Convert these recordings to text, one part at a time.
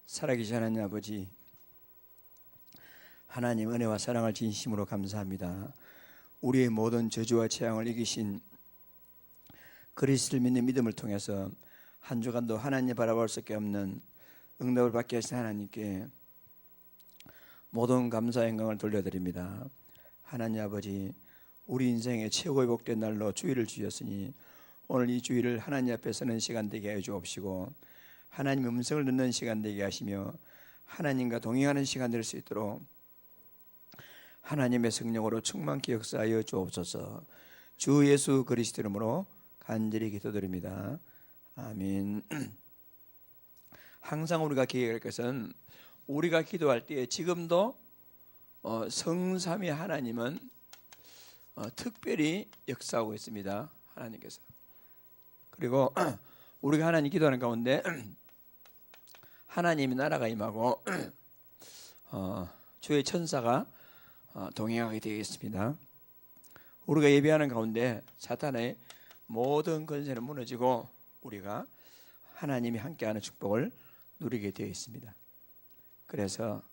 살아계신 하나님 아버지, 하나님 은혜와 사랑을 진심으로 감사합니다. 우리의 모든 저주와 재앙을 이기신 그리스도를 믿는 믿음을 통해서 한 주간도 하나님 바라볼 수밖에 없는 응답을 받게 하신 하나님께 모든 감사 영광을 돌려드립니다. 하나님 아버지, 우리 인생의 최고의 복된 날로 주일을 주셨으니 오늘 이 주일을 하나님 앞에 서는 시간 되게 해 주옵시고, 하나님의 음성을 듣는 시간 되게 하시며 하나님과 동행하는 시간 될 수 있도록 하나님의 성령으로 충만케 역사하여 주옵소서. 주 예수 그리스도 이름으로 간절히 기도드립니다. 아멘. 항상 우리가 기억할 것은, 우리가 기도할 때 지금도 성삼위 하나님은 특별히 역사하고 있습니다. 하나님께서. 그리고 우리가 하나님 기도하는 가운데 하나님의 나라가 임하고 주의 천사가 동행하게 되겠습니다. 우리가 예배하는 가운데 사탄의 모든 권세는 무너지고 우리가 하나님이 함께하는 축복을 누리게 되어 있습니다. 그래서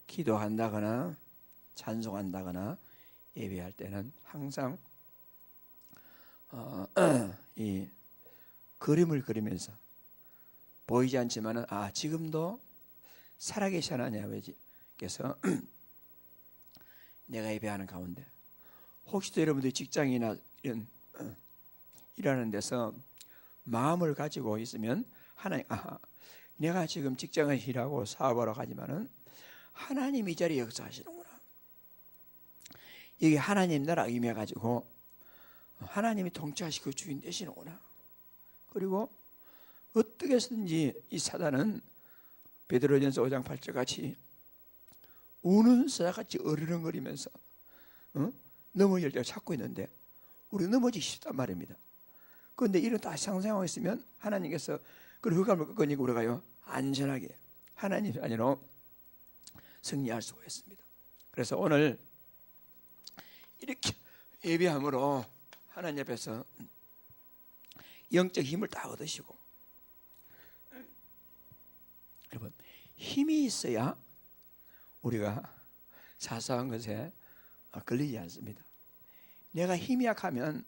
기도한다거나 찬송한다거나 예배할 때는 항상 이 그림을 그리면서, 보이지 않지만은 지금도 살아계신 하나님 아버지께서 내가 예배하는 가운데, 혹시도 여러분들이 직장이나 이런 일하는 데서 마음을 가지고 있으면 하나님, 내가 지금 직장을 일하고 사업하러 가지만은 하나님 이 자리에 역사하시는구나. 이게 하나님 나라 임해가지고 하나님이 통치하시고 주인 되시는구나. 그리고 어떻게 해서든지 이 사단은 베드로전서 5장 8절 같이 우는 사자같이 어르렁거리면서 넘어질 때를 찾고 있는데 우리 넘어지기 쉽단 말입니다. 그런데 이런 다 상상하고 있으면 하나님께서 그 흑암을 꺾으니까 우리가요 안전하게 하나님 안으로 승리할 수가 있습니다. 그래서 오늘 이렇게 예배함으로 하나님 앞에서 영적 힘을 다 얻으시고, 여러분, 힘이 있어야 우리가 사소한 것에 걸리지 않습니다. 내가 힘이 약하면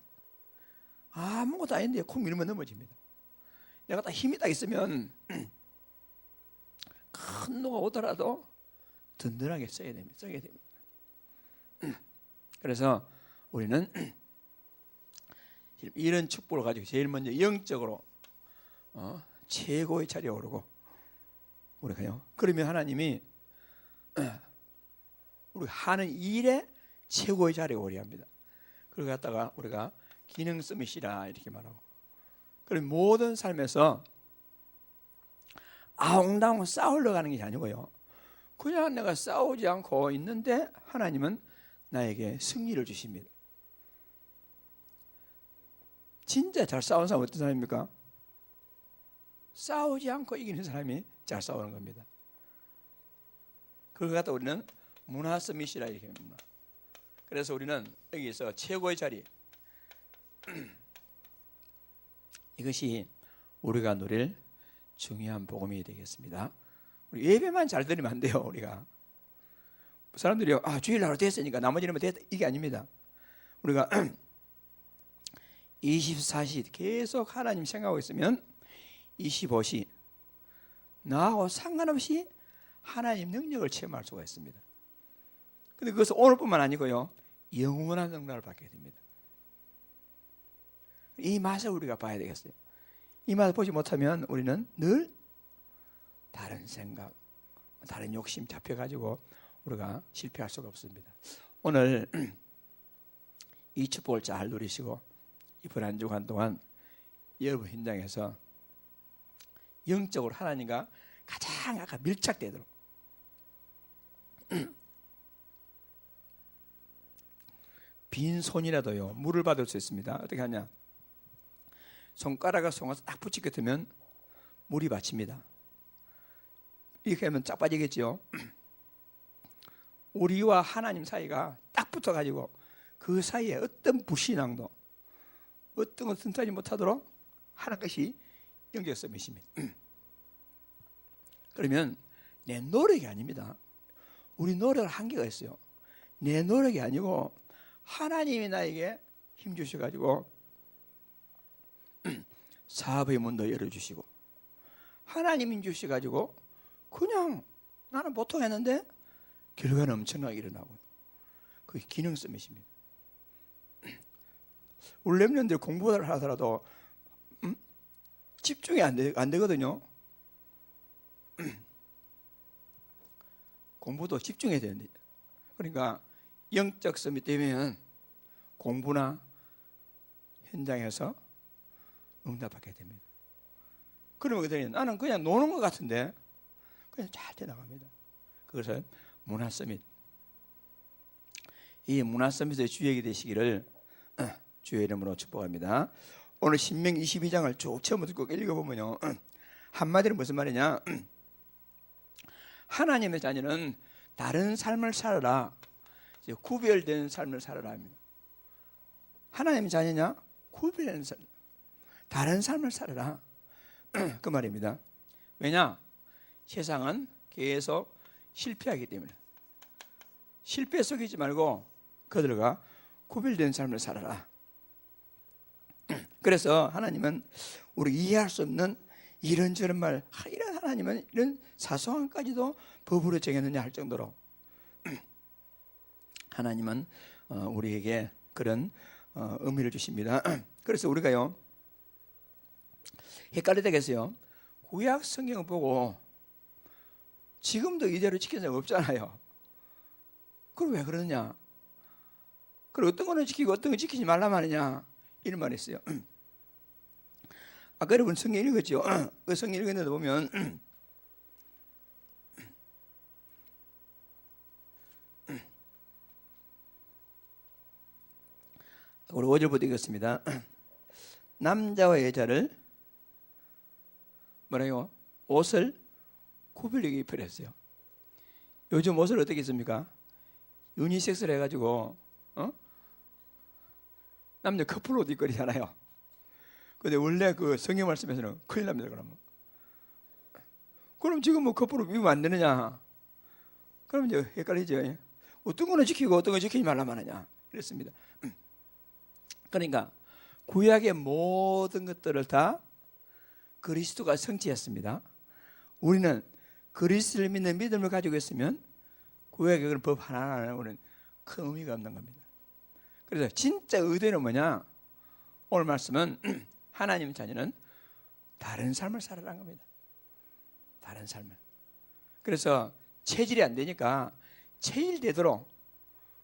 아무것도 아닌데 쿵 밀면 넘어집니다. 내가 딱 힘이 딱 있으면 큰 노가 오더라도 든든하게 써야 됩니다. 그래서 우리는 이런 축복을 가지고 제일 먼저 영적으로 최고의 자리에 오르고 우리가요. 그러면 하나님이 우리가 하는 일에 최고의 자리에 오게 합니다. 그걸 갖다가 우리가 기능 서밋이라 이렇게 말하고, 그럼 모든 삶에서 아웅다웅 싸우려 가는 게 아니고요. 그냥 내가 싸우지 않고 있는데 하나님은 나에게 승리를 주십니다. 진짜 잘 싸우는 사람은 어떤 사람입니까? 싸우지 않고 이기는 사람이 잘 싸우는 겁니다. 그걸 갖다 우리는 문화 서밋이라 이렇게 합니다. 그래서 우리는 여기서 최고의 자리, 이것이 우리가 누릴 중요한 복음이 되겠습니다. 우리 예배만 잘 드리면 안 돼요. 우리가 사람들이 주일날 됐으니까 나머지 일은 됐다, 이게 아닙니다. 우리가 24시 계속 하나님 생각하고 있으면 25시 나하고 상관없이 하나님 능력을 체험할 수가 있습니다. 근데 그것은 오늘뿐만 아니고요, 영원한 능력을 받게 됩니다. 이 맛을 우리가 봐야 되겠어요. 이 맛을 보지 못하면 우리는 늘 다른 생각, 다른 욕심 잡혀가지고 우리가 실패할 수가 없습니다. 오늘 이 축복을 잘 누리시고 이번 한 주간 동안 여러분 현장에서 영적으로 하나님과 가장 밀착되도록 빈손이라도요 물을 받을 수 있습니다. 어떻게 하냐? 손가락과 손을 딱 붙이게 되면 물이 받칩니다. 이렇게 하면 쫙 빠지겠죠. 우리와 하나님 사이가 딱 붙어가지고 그 사이에 어떤 불신앙도 어떤 것을 틈타지 못하도록 하는 것이 영적 서밋입니다. 그러면 내 노력이 아닙니다. 우리 노력을 한계가 있어요. 내 노력이 아니고 하나님이 나에게 힘 주셔가지고 사업의 문도 열어주시고, 하나님이 주셔가지고 그냥 나는 보통 했는데 결과는 엄청나게 일어나고, 그게 기능성이십니다. 우리 랩런들 공부를 하더라도 집중이 안 되거든요. 공부도 집중해야 되는데, 그러니까 영적 섬이 되면 공부나 현장에서 응답받게 됩니다. 그러면 그들이 나는 그냥 노는 것 같은데 그냥 잘 되나갑니다. 그것은 문화 서밋. 이 문화 서밋의 주역이 되시기를 주의 이름으로 축복합니다. 오늘 신명기 22장을 쭉 처음부터 꼭 읽어보면요, 한마디로 무슨 말이냐, 하나님의 자녀는 다른 삶을 살아라, 구별된 삶을 살아라 합니다. 하나님의 자녀냐? 구별된 삶, 다른 삶을 살아라, 그 말입니다. 왜냐? 세상은 계속 실패하기 때문에 실패 속에 있지 말고 그들과 구별된 삶을 살아라. 그래서 하나님은 우리 이해할 수 없는 이런저런 말, 이런 하나님은 이런 사소한까지도 법으로 정했느냐 할 정도로 하나님은 우리에게 그런 의미를 주십니다. 그래서 우리가요, 헷갈리다 했어요. 구약 성경을 보고 지금도 이대로 지키는 사람 없잖아요. 그럼 왜 그러느냐? 그리고 어떤 거는 지키고 어떤 거 지키지 말라 말이냐, 이런 말이 있어요. 아까 여러분 성경 읽었죠? 그 성경 읽었는데 보면 우리 5절부터 읽었습니다. 남자와 여자를 뭐라요? 옷을 구별되게 입혀냈어요. 요즘 옷을 어떻게 입습니까? 유니섹스를 해가지고 남녀 커플 옷 입거리잖아요. 근데 원래 그 성경 말씀에서는 큰일 납니다. 그럼 지금 뭐 커플 옷 입으면 안 되느냐? 그럼 이제 헷갈리죠. 어떤 거는 지키고 어떤 거 지키지 말라만 하냐, 이랬습니다. 그러니까 구약의 모든 것들을 다 그리스도가 성취했습니다. 우리는 그리스도를 믿는 믿음을 가지고 있으면 구약의 그런 법 하나하나는 큰 의미가 없는 겁니다. 그래서 진짜 의도는 뭐냐? 오늘 말씀은 하나님 자녀는 다른 삶을 살아라는 겁니다. 다른 삶을. 그래서 체질이 안 되니까 체질되도록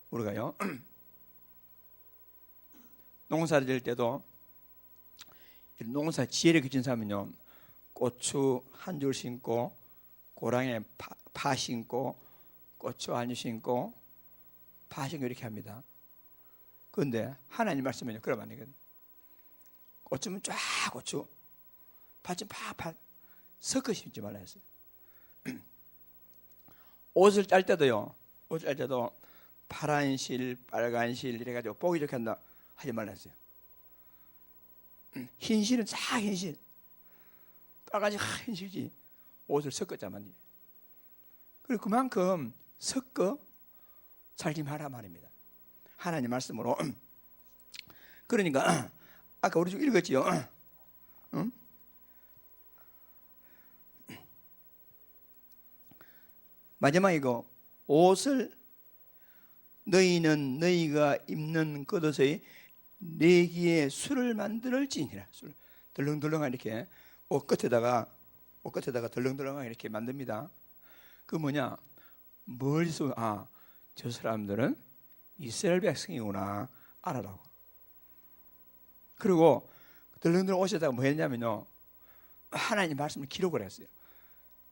우리가요, 농사를 지을 때도 농사 지혜를 그친 사람은요, 고추 한 줄 심고 고랑에 파 심고 고추 한 줄 심고 파 심고 이렇게 합니다. 그런데 하나님 말씀은요, 그러면 안 되거든요. 고추면 쫙 고추, 팥은 팍팍 섞어 심지 말라 했어요. 옷을 짤 때도요, 옷을 짤 때도 파란 실, 빨간 실 이래가지고 보기 좋게 한다 하지 말라 했어요. 흰 실은 싹 흰 실, 빨간색 흰 실지, 옷을 섞었자만. 그리고 그만큼 섞어 살지 마라 말입니다. 하나님 말씀으로. 그러니까 아까 우리 좀 읽었지요. 응? 마지막 이거, 옷을 너희는 너희가 입는 겉옷의 내기에 술을 만들을지니라. 술 덜렁덜렁하게 이렇게 옷 끝에다가 덜렁덜렁하게 이렇게 만듭니다. 그 뭐냐? 멀리서 저 사람들은 이스라엘 백성이구나 알아라고. 그리고 덜렁덜렁 옷에다가 뭐 했냐면요, 하나님 말씀을 기록을 했어요.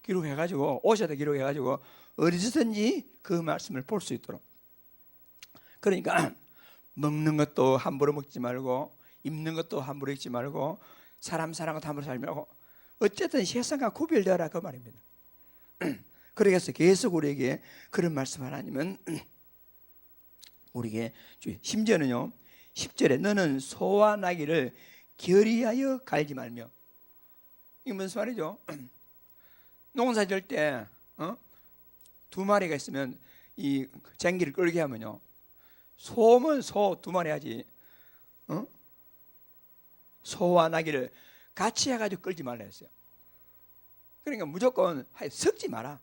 기록해가지고 옷에다 기록해가지고 어디서든지 그 말씀을 볼 수 있도록. 그러니까 먹는 것도 함부로 먹지 말고, 입는 것도 함부로 입지 말고, 사람 사랑도 함부로 살지 말고, 어쨌든 세상과 구별되어라 그 말입니다. 그래서 계속 우리에게 그런 말씀 하나님은 우리에게 심지어는요, 10절에 너는 소와 나귀를 결의하여 갈지 말며. 이게 무슨 말이죠? 농사 지을 때 두 마리가 있으면 이 쟁기를 끌게 하면요, 소면 소 두 마리 하지, 소와 나귀를 같이 해가지고 끌지 말라 했어요. 그러니까 무조건 섞지 마라.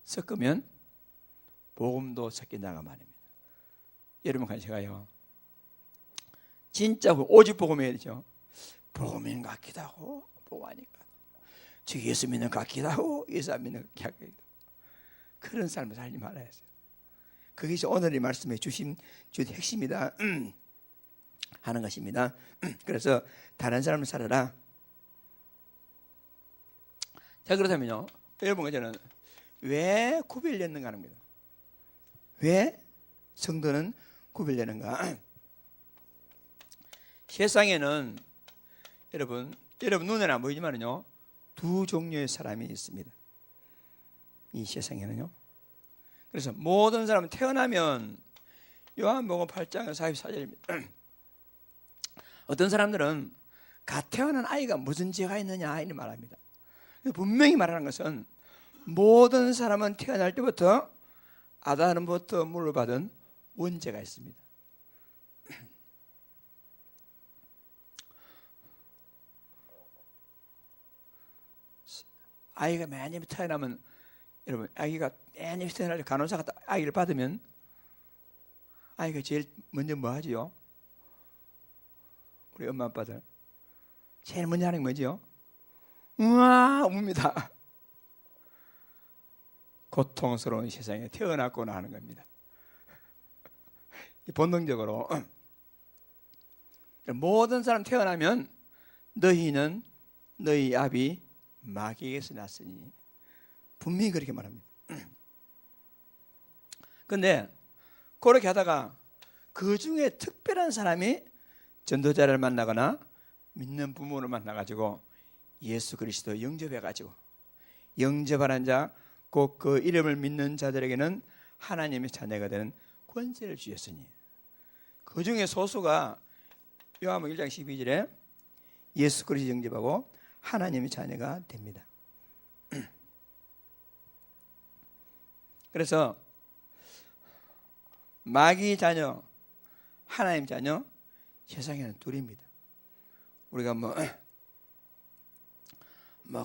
섞으면 복음도 섞인다가 말입니다. 여러분, 제가요, 진짜 오직 복음해야 되죠. 복음인 것 같기도 하고 복음 아니까, 저 예수 믿는 것 같기도 하고 예수 안 믿는 것 같기도 하고, 그런 삶을 살지 말아야 했어요. 그것이 오늘의 말씀에 주신 핵심이다 하는 것입니다. 그래서 다른 사람을 살아라. 자, 그렇다면요, 여러분, 저는 왜 구별되는가 하는 겁니다. 왜 성도는 구별되는가? 세상에는 여러분 눈에는 안 보이지만요, 두 종류의 사람이 있습니다. 이 세상에는요. 그래서 모든 사람은 태어나면, 요한복음 8장 44절입니다. 어떤 사람들은 갓 태어난 아이가 무슨 죄가 있느냐 이렇게 말합니다. 분명히 말하는 것은 모든 사람은 태어날 때부터 아담으로부터 물려받은 원죄가 있습니다. 아이가 맨 처음에 태어나면, 여러분, 아기가 맨 처음에 태어날 때 간호사가 아기를 받으면 아이가 제일 먼저 뭐 하지요? 우리 엄마 아빠들 제일 먼저 하는 게 뭐지요? 우와 웁니다. 고통스러운 세상에 태어났구나 하는 겁니다. 본능적으로 모든 사람 태어나면 너희는 너희 아비 마귀에게서 났으니, 분명히 그렇게 말합니다. 그런데 그렇게 하다가 그 중에 특별한 사람이 전도자를 만나거나 믿는 부모를 만나가지고 예수 그리스도 영접해가지고, 영접하는 자 곧 그 이름을 믿는 자들에게는 하나님의 자녀가 되는 권세를 주셨으니, 그 중에 소수가 요한복음 1장 12절에 예수 그리스도 영접하고 하나님의 자녀가 됩니다. 그래서 마귀 자녀, 하나님 자녀, 세상에는 둘입니다. 우리가 뭐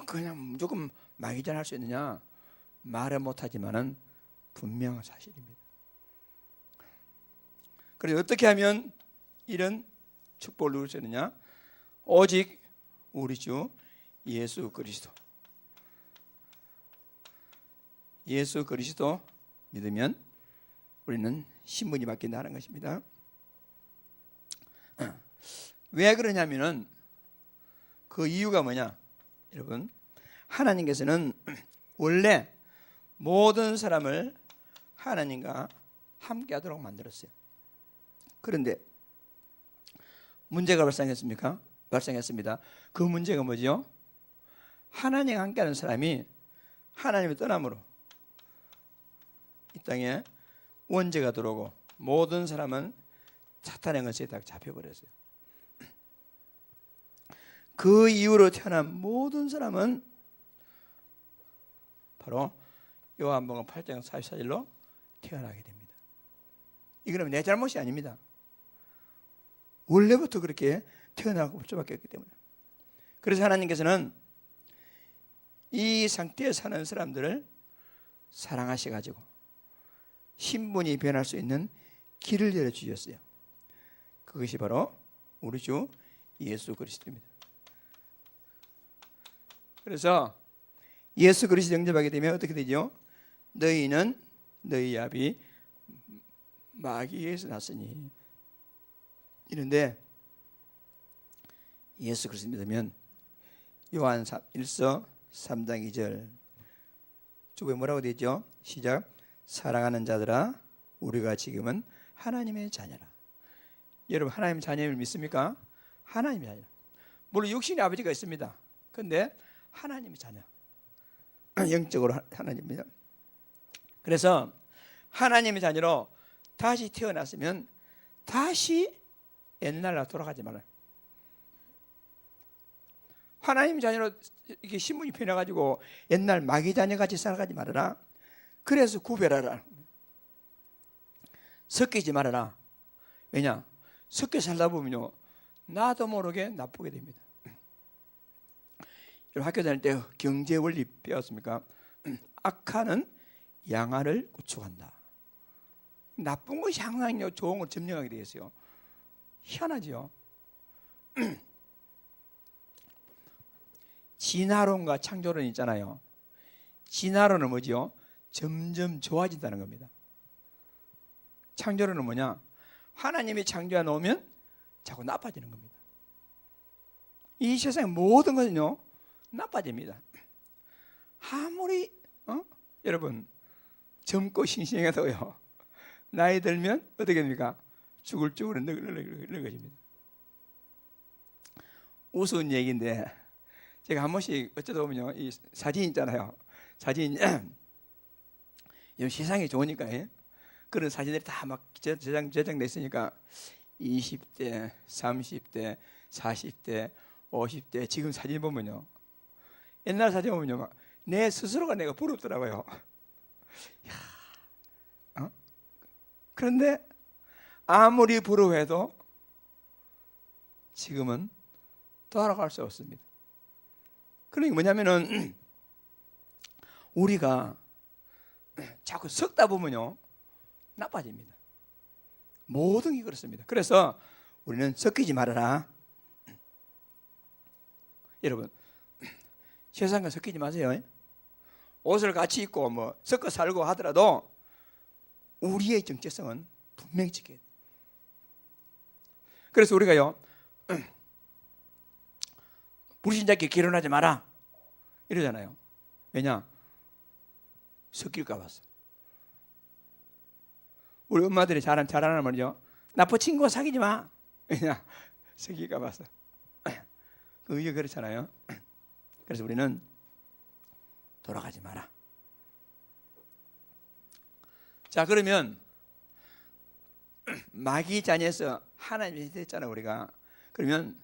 그냥 무조건 마귀 자녀 할 수 있느냐 말은 못하지만은 분명한 사실입니다. 그래서 어떻게 하면 이런 축복을 누릴 수 있느냐? 오직 우리 주 예수 그리스도 믿으면 우리는 신분이 바뀐다는 것입니다. 왜 그러냐면은 그 이유가 뭐냐? 여러분, 하나님께서는 원래 모든 사람을 하나님과 함께 하도록 만들었어요. 그런데 문제가 발생했습니다. 그 문제가 뭐죠? 하나님과 함께하는 사람이 하나님을 떠남으로 이 땅에 원죄가 들어오고 모든 사람은 사탄의 권세에 다 잡혀버렸어요. 그 이후로 태어난 모든 사람은 바로 요한복음 8장 44절로 태어나게 됩니다. 이거는 내 잘못이 아닙니다. 원래부터 그렇게 태어나고 수밖에 없기 때문에. 그래서 하나님께서는 이 상태에 사는 사람들을 사랑하셔가지고 신분이 변할 수 있는 길을 열어주셨어요. 그것이 바로 우리 주 예수 그리스도입니다. 그래서 예수 그리스도 영접하게 되면 어떻게 되죠? 너희는 너희 아비 마귀에서 났으니. 이런데 예수 그리스도 믿으면 요한 1서 3장 2절 주부에 뭐라고 되죠? 시작. 사랑하는 자들아, 우리가 지금은 하나님의 자녀라. 여러분, 하나님의 자녀를 믿습니까? 하나님의 자녀. 물론 육신의 아버지가 있습니다. 그런데 하나님의 자녀, 영적으로 하나님입니다. 그래서 하나님의 자녀로 다시 태어났으면 다시 옛날로 돌아가지 말아요. 하나님 자녀로 이렇게 신분이 변해가지고 옛날 마귀 자녀같이 살아가지 말아라. 그래서 구별하라. 섞이지 말아라. 왜냐? 섞여 살다 보면요, 나도 모르게 나쁘게 됩니다. 학교 다닐 때 경제 원리 배웠습니까? 악화는 양화를 구축한다. 나쁜 것이 항상 좋은 걸 점령하게 되어 있어요. 희한하죠. 진화론과 창조론 있잖아요. 진화론은 뭐죠? 점점 좋아진다는 겁니다. 창조론은 뭐냐? 하나님이 창조해 놓으면 자꾸 나빠지는 겁니다. 이 세상의 모든 것은요, 나빠집니다. 아무리 여러분 젊고 싱싱해도요, 나이 들면 어떻게 됩니까? 쭈글쭈글 늙어집니다. 우스운 얘기인데 제가 한 번씩 어쩌다 보면요, 이 사진 있잖아요. 사진 세상이 좋으니까 그런 사진들이 다 막 제작돼 있으니까 20대, 30대, 40대, 50대 지금 사진 보면요, 옛날 사진 보면요, 내 스스로가 내가 부럽더라고요. 그런데 아무리 부러워해도 지금은 돌아갈 수 없습니다. 그러니까 뭐냐면은 우리가 자꾸 섞다 보면요, 나빠집니다. 모든 게 그렇습니다. 그래서 우리는 섞이지 말아라. 여러분, 세상과 섞이지 마세요. 옷을 같이 입고 뭐 섞어 살고 하더라도 우리의 정체성은 분명히 지켜야 돼요. 그래서 우리가요, 불신자끼리 결혼하지 마라 이러잖아요. 왜냐? 섞일까 봐서. 우리 엄마들이 잘하는 말이죠. 나쁜 친구와 사귀지 마. 왜냐? 섞일까 봐서. 그 의견 그렇잖아요. 그래서 우리는 돌아가지 마라. 자, 그러면 마귀 자녀에서 하나님이 됐잖아요, 우리가. 그러면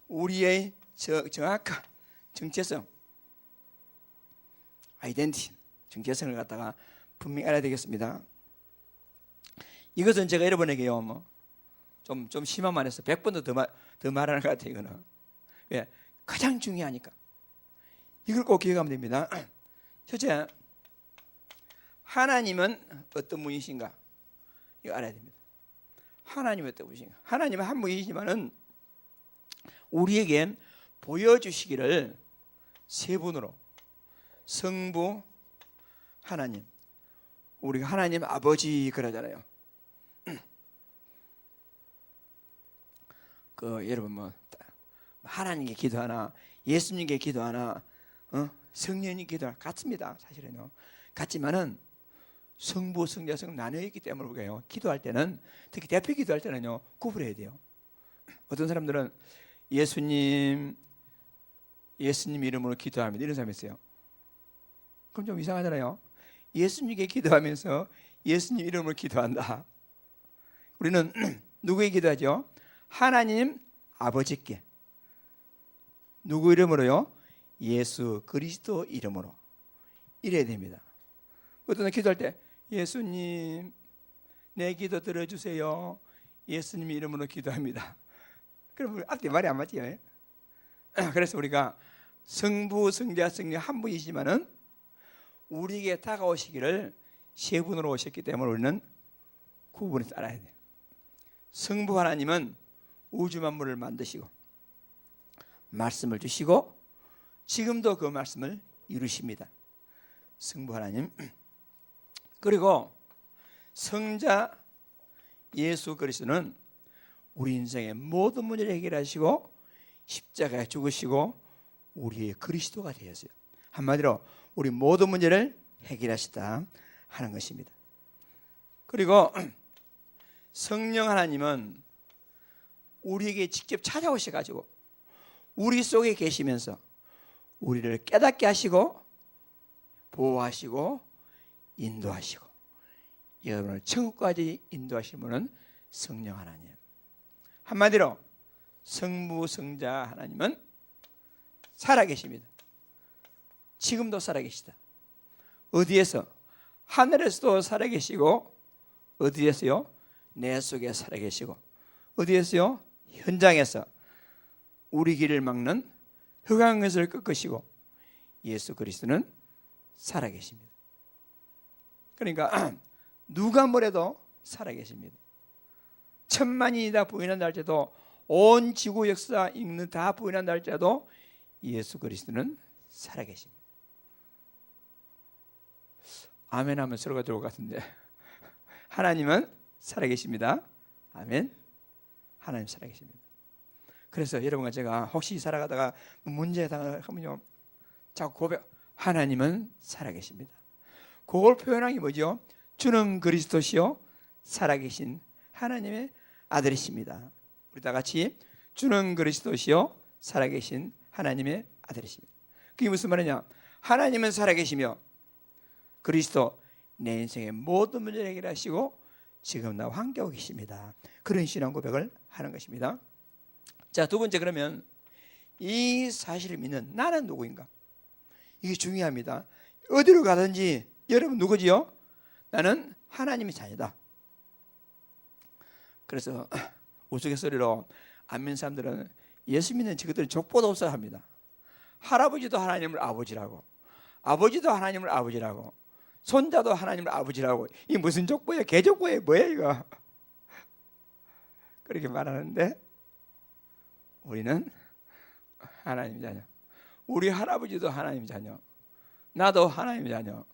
우리의 정확한 정체성, 아이덴티티, 정체성을 갖다가 분명히 알아야 되겠습니다. 이것은 제가 여러분에게요, 좀 심한 말해서 100번도 더 말하는 것 같아요. 이거는 왜? 가장 중요하니까 이걸 꼭 기억하면 됩니다. 첫째, 하나님은 어떤 분이신가 이거 알아야 됩니다. 하나님은 어떤 분이신가? 하나님은 한 분이지만은 우리에게 보여주시기를 세 분으로, 성부 하나님, 우리가 하나님 아버지 그러잖아요. 여러분 하나님께 기도하나 예수님께 기도하나 성령님 기도하나 같습니다. 사실은요, 같지만은 성부, 성자, 성 나뉘어 있기 때문에 우리가요, 기도할 때는, 특히 대표 기도할 때는요, 구분해야 돼요. 어떤 사람들은 예수님 이름으로 기도합니다 이런 사람이 있어요. 그럼 좀 이상하잖아요. 예수님께 기도하면서 예수님 이름으로 기도한다. 우리는 누구에게 기도하죠? 하나님 아버지께. 누구 이름으로요? 예수 그리스도 이름으로. 이래야 됩니다. 어떤 사람 기도할 때 예수님 내 기도 들어주세요, 예수님 이름으로 기도합니다. 그럼 우리 앞뒤 말이 안 맞지요. 그래서 우리가 성부, 성자, 성령 한 분이지만은 우리에게 다가오시기를 세 분으로 오셨기 때문에 우리는 구분해서 알아야 돼요. 성부 하나님은 우주 만물을 만드시고 말씀을 주시고 지금도 그 말씀을 이루십니다. 성부 하나님. 그리고 성자 예수 그리스도는 우리 인생의 모든 문제를 해결하시고 십자가에 죽으시고 우리의 그리스도가 되었어요. 한마디로 우리 모든 문제를 해결하시다 하는 것입니다. 그리고 성령 하나님은 우리에게 직접 찾아오셔가지고 우리 속에 계시면서 우리를 깨닫게 하시고 보호하시고 인도하시고 여러분을 천국까지 인도하시는 분은 성령 하나님. 한마디로 성부 성자 하나님은 살아계십니다. 지금도 살아계시다. 어디에서? 하늘에서도 살아계시고, 어디에서요? 내 속에 살아계시고, 어디에서요? 현장에서 우리 길을 막는 흑암 것을 꺾으시고 예수 그리스도는 살아계십니다. 그러니까 누가 뭐래도 살아계십니다. 천만이 다 부인한다 할지라도, 온 지구 역사 읽는 다 부인한다 할지라도 예수 그리스도는 살아계십니다. 아멘 하면 서로가 좋을 것 같은데, 하나님은 살아계십니다. 아멘. 하나님 살아계십니다. 그래서 여러분과 제가 혹시 살아가다가 문제에 당하면요, 자꾸 고백, 하나님은 살아계십니다. 그걸 표현한 게 뭐죠? 주는 그리스도시요 살아계신 하나님의 아들이십니다. 우리 다 같이 주는 그리스도시요 살아계신 하나님의 아들이십니다. 그게 무슨 말이냐? 하나님은 살아계시며 그리스도 내 인생의 모든 문제를 해결하시고 지금 나와 함께하고 계십니다. 그런 신앙 고백을 하는 것입니다. 자, 두 번째, 그러면 이 사실을 믿는 나는 누구인가? 이게 중요합니다. 어디로 가든지 여러분 누구지요? 나는 하나님의 자녀다. 그래서 우스갯소리로 안 믿는 사람들은 예수 믿는 친구들은 족보도 없어 합니다. 할아버지도 하나님을 아버지라고, 아버지도 하나님을 아버지라고, 손자도 하나님을 아버지라고. 이게 무슨 족보예요? 개족보예요? 뭐예요 이거? 그렇게 말하는데 우리는 하나님 자녀. 우리 할아버지도 하나님 자녀, 나도 하나님 자녀,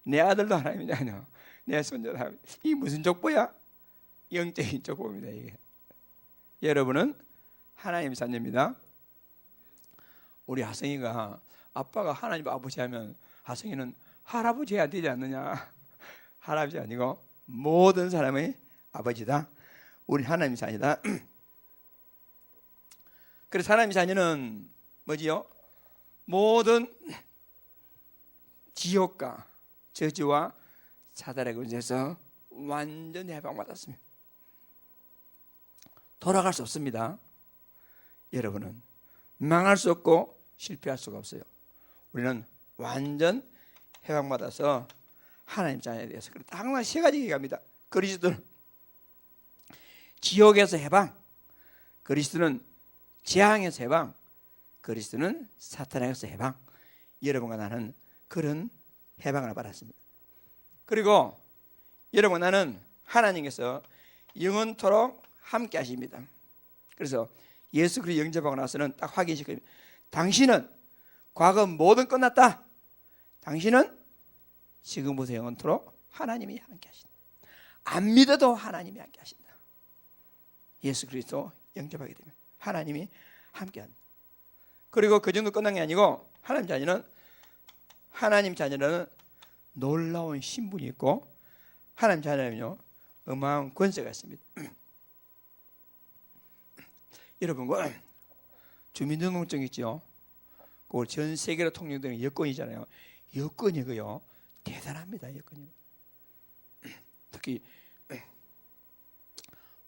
내 아들도 하나님 자녀, 내 손자도 하나님. 이게 무슨 족보야? 영적인 족보입니다. 이게. 여러분은 하나님 자녀입니다. 우리 하성이가 아빠가 하나님 아버지 하면 하성이는 할아버지 해야 되지 않느냐? 할아버지 아니고 모든 사람의 아버지다. 우리 하나님 자녀다. 그래서 하나님 자녀는 뭐지요? 모든 지옥과 저주와 사단의 권세에서 완전히 해방받았습니다. 돌아갈 수 없습니다. 여러분은 망할 수 없고 실패할 수가 없어요. 우리는 완전 해방받아서 하나님 자녀에 대해서 항상 세 가지 얘기합니다. 그리스도는 지옥에서 해방, 그리스도는 재앙에서 해방, 그리스도는 사탄에게서 해방. 여러분과 나는 그런 해방을 받았습니다. 그리고 여러분과 나는 하나님께서 영원토록 함께 하십니다. 그래서 예수 그리스도 영접하고 나서는 딱 확인시켜요. 당신은 과거 모든 끝났다. 당신은 지금부터 영원토록 하나님이 함께 하신다. 안 믿어도 하나님이 함께 하신다. 예수 그리스도 영접하게 되면 하나님이 함께 한다. 그리고 그 정도 끝난 게 아니고 하나님 자녀는 놀라운 신분이 있고 하나님 자녀는요 어마어마한 권세가 있습니다. 여러분 주민등록증 있죠? 그걸 전 세계로 통용되는 여권이잖아요. 여권이고요 대단합니다. 여권이. 특히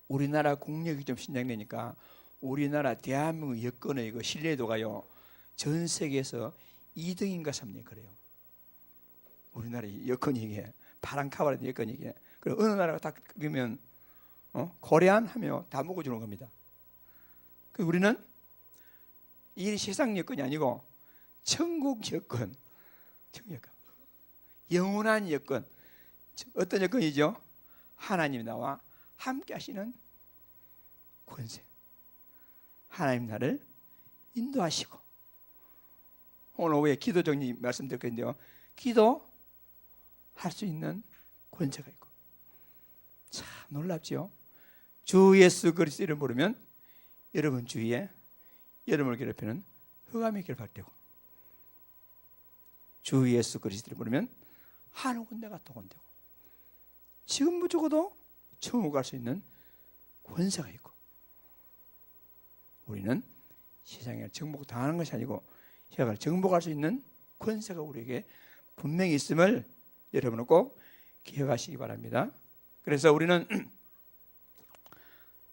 우리나라 국력이 좀 신장되니까 우리나라 대한민국 여권의 그 신뢰도가요 전 세계에서 2등인가 3등 그래요. 우리나라 여권이 이게 파란 카바라는 여권이 이게. 그리고 어느 나라가 딱 그러면 코리안 하면 다 먹어주는 겁니다. 그 우리는 이 세상 여권이 아니고 천국 여권, 천국 여권, 영원한 여권. 어떤 여권이죠? 하나님이 나와 함께 하시는 권세. 하나님 나를 인도하시고. 오늘 오후에 기도 정리 말씀드릴 건데요. 기도할 수 있는 권세가 있고. 참 놀랍죠? 주 예수 그리스도 이름 부르면 여러분 주위에 여러분을 괴롭히는 흑암의 길 밟되고, 주 예수 그리스도 이름 부르면 하늘 군대가 동원되고, 지금 죽어도 천국 갈 수 있는 권세가 있고, 우리는 세상에 정복 당하는 것이 아니고 세상을 정복할 수 있는 권세가 우리에게 분명히 있음을 여러분은 꼭 기억하시기 바랍니다. 그래서 우리는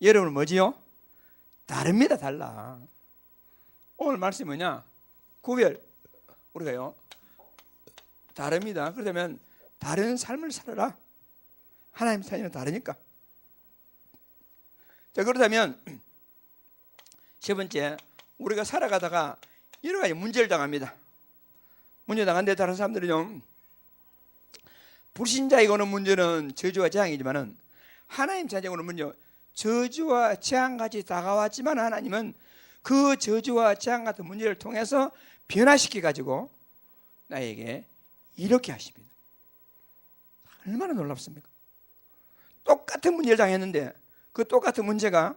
여러분은 뭐지요? 다릅니다. 달라. 오늘 말씀이 뭐냐? 구별. 우리가요 다릅니다. 그렇다면 다른 삶을 살아라. 하나님 삶은 다르니까. 자, 그렇다면 세 번째, 우리가 살아가다가 여러 가지 문제를 당합니다. 문제 당한데 다른 사람들은요, 불신자에게 오는 문제는 저주와 재앙이지만은 하나님 자녀에게 오는 문제, 저주와 재앙까지 다가왔지만 하나님은 그 저주와 재앙 같은 문제를 통해서 변화시켜 가지고 나에게 이렇게 하십니다. 얼마나 놀랍습니까? 똑같은 문제를 당했는데 그 똑같은 문제가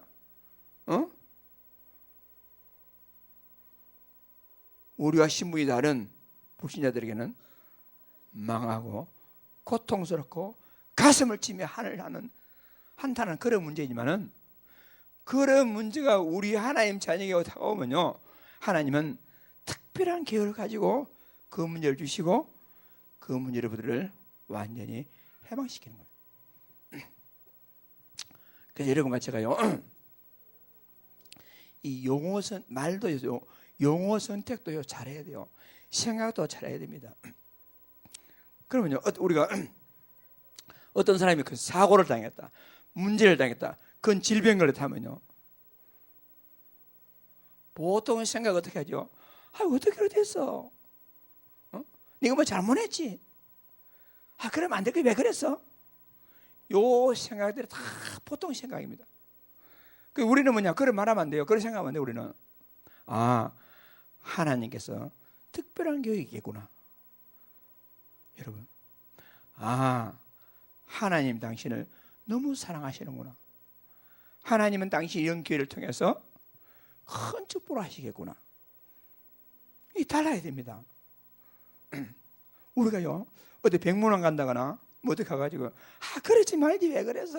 우리와 신분이 다른 불신자들에게는 망하고 고통스럽고 가슴을 치며 한탄하는 그런 문제이지만은, 그런 문제가 우리 하나님 자녀에게 다가오면요, 하나님은 특별한 계획을 가지고 그 문제를 주시고 그 문제를 완전히 해방시키는 거예요. 그래서 여러분과 제가요, 이 말도요, 용어 선택도요 잘해야 돼요. 생각도 잘해야 됩니다. 그러면요, 우리가 어떤 사람이 그 사고를 당했다, 문제를 당했다, 그건 질병 걸렸다면요, 보통 생각 어떻게 하죠? 어떻게 그렇게 됐어? 네가 뭐 잘못했지? 그러면 안 될 거야. 왜 그랬어? 요 생각들이 다 보통 생각입니다. 우리는 뭐냐? 그런 말하면 안 돼요. 그런 생각하면 안 돼요. 우리는 하나님께서 특별한 계획이겠구나. 여러분, 하나님 당신을 너무 사랑하시는구나. 하나님은 당신 이런 기회를 통해서 큰 축복을 하시겠구나. 이 달라야 됩니다. 우리가요, 어디 백문원 간다거나 뭐 어디 가가지고 그러지 말지 왜 그래서?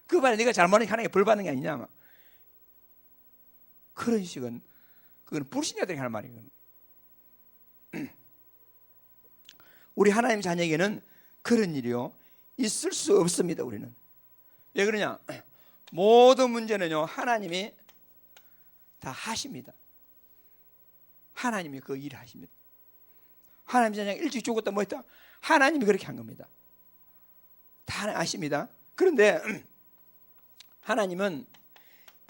그 말에 네가 잘못하니까 하나님께 벌 받는 게 아니냐? 그런 식은 그건 불신자들이 하는 말이거든요. 우리 하나님 자녀에게는 그런 일이요 있을 수 없습니다. 우리는 왜 그러냐? 모든 문제는요 하나님이 다 하십니다. 하나님이 그 일을 하십니다. 하나님 자녀가 일찍 죽었다 뭐 했다, 하나님이 그렇게 한 겁니다. 다 아십니다. 그런데 하나님은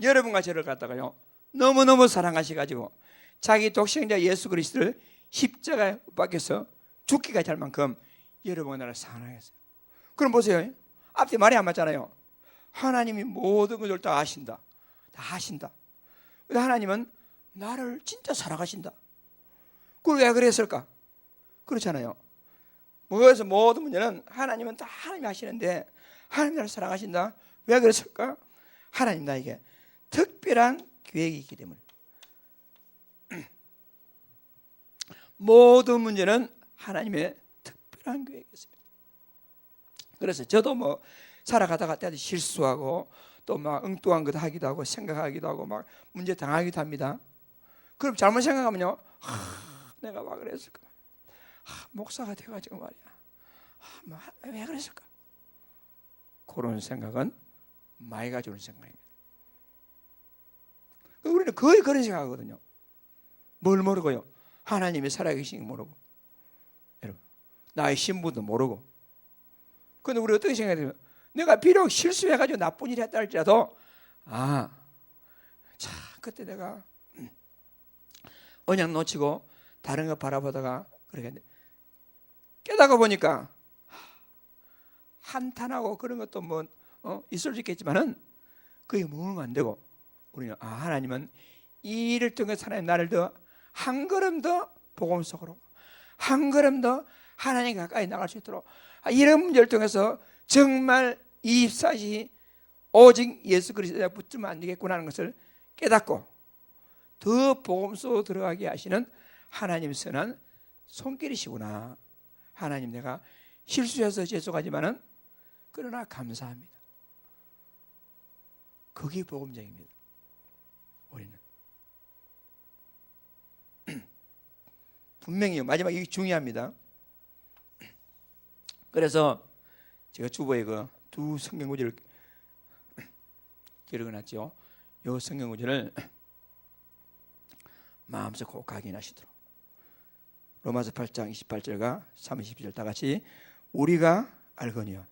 여러분과 저를 갖다가요 너무너무 사랑하셔가지고 자기 독생자 예수 그리스도를 십자가에 못 박혀서 죽기까지 할 만큼 여러분과 나를 사랑했어요. 그럼 보세요, 앞에 말이 안 맞잖아요. 하나님이 모든 것을 다 아신다, 다 하신다. 근데 하나님은 나를 진짜 사랑하신다. 그걸 왜 그랬을까? 그렇잖아요. 그래서 모든 문제는 하나님은 다 하나님이 하시는데 하나님 나를 사랑하신다. 왜 그랬을까? 하나님 나에게 특별한 계획이 있기 때문에. 모든 문제는 하나님의 특별한 계획이 있습니다. 그래서 저도 뭐 살아가다가 때도 실수하고 또 막 엉뚱한 것 하기도 하고 생각하기도 하고 막 문제 당하기도 합니다. 그럼 잘못 생각하면요, 내가 왜 그랬을까? 목사가 돼가지고 말이야, 왜 그랬을까? 그런 생각은 마이가 주는 생각입니다. 우리는 거의 그런 생각하거든요. 뭘 모르고요? 하나님이 살아계신 게 모르고, 여러분 나의 신분도 모르고. 그런데 우리 어떻게 생각해요? 내가 비록 실수해가지고 나쁜 일 했다 할지라도 그때 내가 언약 놓치고 다른 거 바라보다가 그렇게 깨닫고 보니까 한탄하고 그런 것도 뭐 있을 수 있겠지만은 그게 머물면 안 되고, 우리는 하나님은 이 일을 통해서 하나님 나를 더 한 걸음 더 복음 속으로, 한 걸음 더 하나님 가까이 나갈 수 있도록, 이런 문제를 통해서 정말 24시 오직 예수 그리스도에 붙들면 안 되겠구나 하는 것을 깨닫고 더 복음 속으로 들어가게 하시는 하나님 선한 손길이시구나. 하나님 내가 실수해서 죄송하지만은 그러나 감사합니다. 그게 복음적입니다. 우리는 분명히 마지막 이게 중요합니다. 그래서 제가 주보에 그 두 성경 구절을 기록해놨죠. 요 성경 구절을 마음속 꼭 각인하시도록. 로마서 8장 28절과 32절 다 같이 우리가 알거니와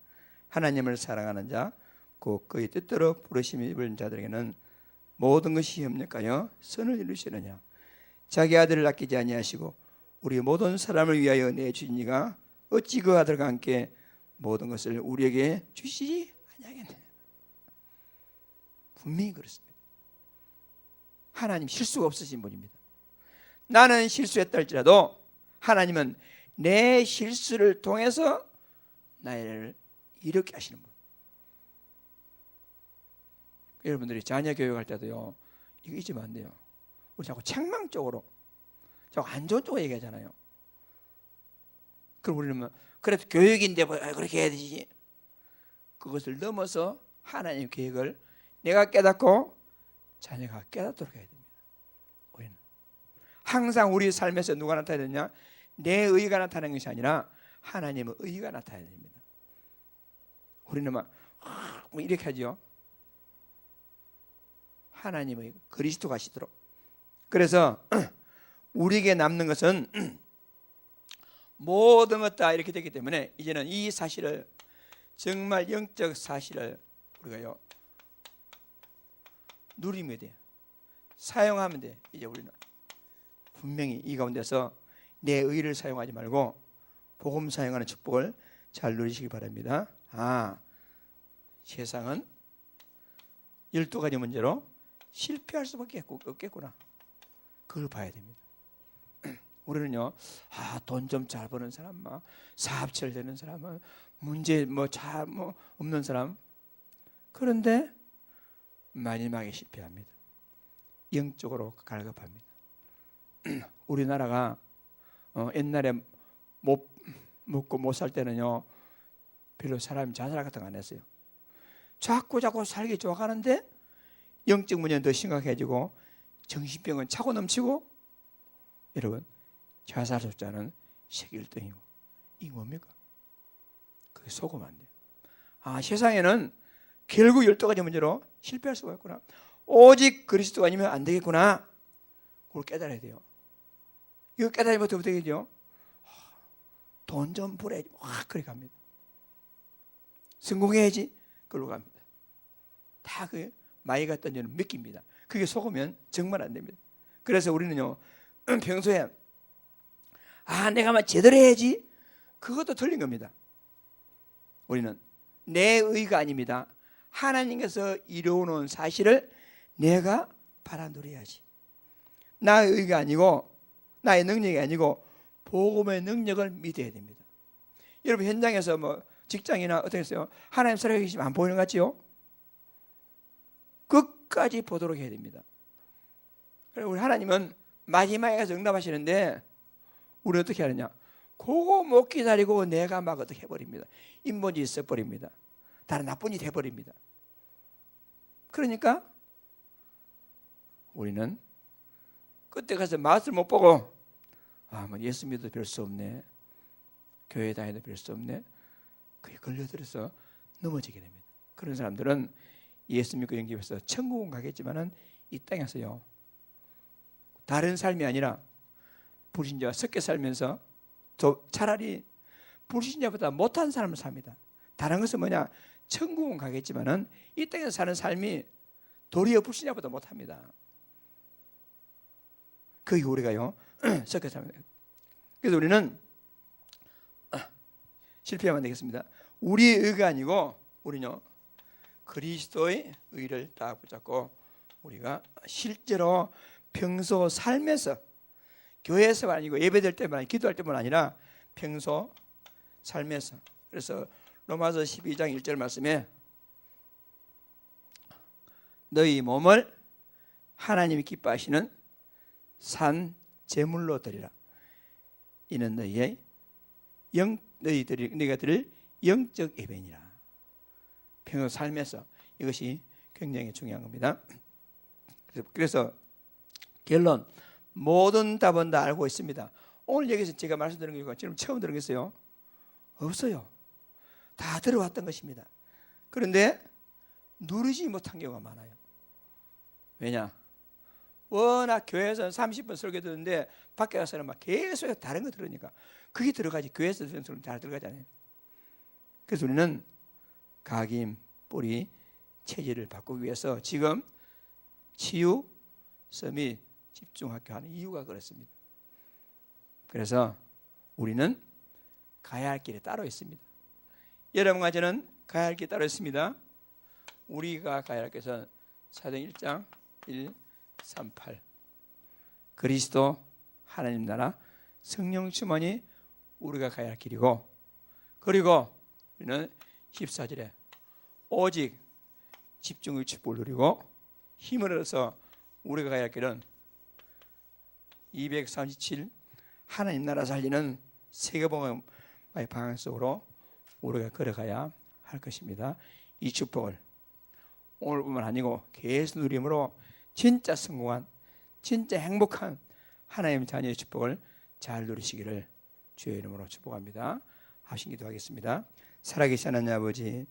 하나님을 사랑하는 자 곧 그의 뜻대로 부르심이 입은 자들에게는 모든 것이 협력하여 선을 이루시느냐. 자기 아들을 아끼지 아니하시고 우리 모든 사람을 위하여 내주신 이가 어찌 그 아들과 함께 모든 것을 우리에게 주시지 아니하겠느냐. 분명히 그렇습니다. 하나님 실수가 없으신 분입니다. 나는 실수했다 할지라도 하나님은 내 실수를 통해서 나를 이렇게 하시는 분. 여러분들이 자녀 교육할 때도요, 이거 잊으면 안 돼요. 우리 자꾸 책망적으로, 자꾸 안 좋은 쪽으로 얘기하잖아요. 그럼 우리는 그래도 교육인데 뭐 그렇게 해야 되지. 그것을 넘어서 하나님 계획을 내가 깨닫고 자녀가 깨닫도록 해야 됩니다. 우리는 항상 우리 삶에서 누가 나타나야 되냐? 내 의가 나타나는 것이 아니라 하나님의 의가 나타나야 됩니다. 우리는 막 이렇게 하죠. 하나님의 그리스도가 하시도록. 그래서 우리에게 남는 것은 모든 것 다 이렇게 되기 때문에 이제는 이 사실을, 정말 영적 사실을 우리가요 누리면 돼요. 사용하면 돼. 이제 우리는 분명히 이 가운데서 내 의를 사용하지 말고 복음 사용하는 축복을 잘 누리시기 바랍니다. 세상은 12가지 문제로 실패할 수밖에 없겠구나. 그걸 봐야 됩니다. 우리는요, 돈 좀 잘 버는 사람, 사업 잘 되는 사람, 문제 없는 사람. 그런데 마지막에 실패합니다. 영적으로 갈급합니다. 우리나라가 옛날에 못 먹고 못 살 때는요, 별로 사람이 자살 같은 거 안 했어요. 자꾸 살기 좋아가는데 영적 문제는 더 심각해지고 정신병은 차고 넘치고, 여러분 자살 숫자는 세계 1등이고 이게 뭡니까? 그게 속으면 안 돼요. 세상에는 결국 12가지 문제로 실패할 수가 있구나. 오직 그리스도가 아니면 안 되겠구나. 그걸 깨달아야 돼요. 이거 깨달으면 어떻게 되겠죠? 돈 좀 벌어야지. 그렇게 갑니다. 성공해야지. 그걸로 갑니다. 다 그 마이가 던지는 미끼입니다. 그게 속으면 정말 안 됩니다. 그래서 우리는요, 평소에 내가 막 제대로 해야지. 그것도 틀린 겁니다. 우리는 내 의가 아닙니다. 하나님께서 이루어놓은 사실을 내가 받아들여야지. 나의 의가 아니고 나의 능력이 아니고 복음의 능력을 믿어야 됩니다. 여러분 현장에서 직장이나 어떻게 했어요? 하나님 살아계시면 안 보이는 것 같지요? 끝까지 보도록 해야 됩니다. 그리고 우리 하나님은 마지막에 가서 응답하시는데 우리는 어떻게 하느냐? 그거 못 기다리고 내가 막 어떻게 해버립니다. 인본주의 써버립니다. 다른 나쁜 짓 해버립니다. 그러니까 우리는 그때 가서 맛을 못 보고 예수 믿어도 별 수 없네, 교회 다녀도 별 수 없네, 그게 걸려들어서 넘어지게 됩니다. 그런 사람들은 예수 믿고 영접해서 천국은 가겠지만은 이 땅에서요 다른 삶이 아니라 불신자와 섞여 살면서 차라리 불신자보다 못한 삶을 삽니다. 다른 것은 뭐냐? 천국은 가겠지만은 이 땅에서 사는 삶이 도리어 불신자보다 못합니다. 그게 우리가요 섞여 삽니다. 그래서 우리는 실패하면 안 되겠습니다. 우리의 의가 아니고 우리는요 그리스도의 의를 딱 붙잡고 우리가 실제로 평소 삶에서, 교회에서가 아니고 예배될 때만, 기도할 때만 아니라 평소 삶에서. 그래서 로마서 12장 1절 말씀에 너희 몸을 하나님이 기뻐하시는 산 제물로 드리라. 이는 너희가 드릴 영적 예배니라. 평소 삶에서 이것이 굉장히 중요한 겁니다. 그래서 결론, 모든 답은 다 알고 있습니다. 오늘 여기서 제가 말씀드린 거 지금 처음 들었어요? 없어요. 다 들어왔던 것입니다. 그런데 누리지 못한 경우가 많아요. 왜냐? 워낙 교회에서는 30분 설교 듣는데 밖에 가서는 막 계속 다른 거 들으니까 그게 들어가지. 교회에서 듣는 소리는 잘 들어가잖아요. 그래서 우리는 각임, 뿌리, 체질을 바꾸기 위해서 지금 치유, 서밋, 집중학교 하는 이유가 그렇습니다. 그래서 우리는 가야 할 길이 따로 있습니다. 여러분과 저는 가야 할 길이 따로 있습니다. 우리가 가야 할 것은 사도행 1장 1, 3, 8 그리스도 하나님 나라 성령 충만이 우리가 가야 할 길이고, 그리고 우리는 14절에 오직 집중의 축복을 누리고 힘을 얻어서 우리가 가야 할 길은 237 하나님 나라 살리는 세계복음의 방향 속으로 우리가 걸어가야 할 것입니다. 이 축복을 오늘뿐만 아니고 계속 누림으로 진짜 성공한, 진짜 행복한 하나님 자녀의 축복을 잘 누리시기를 주의 이름으로 축복합니다. 하신 기도하겠습니다. 살아계신 하나님 아버지,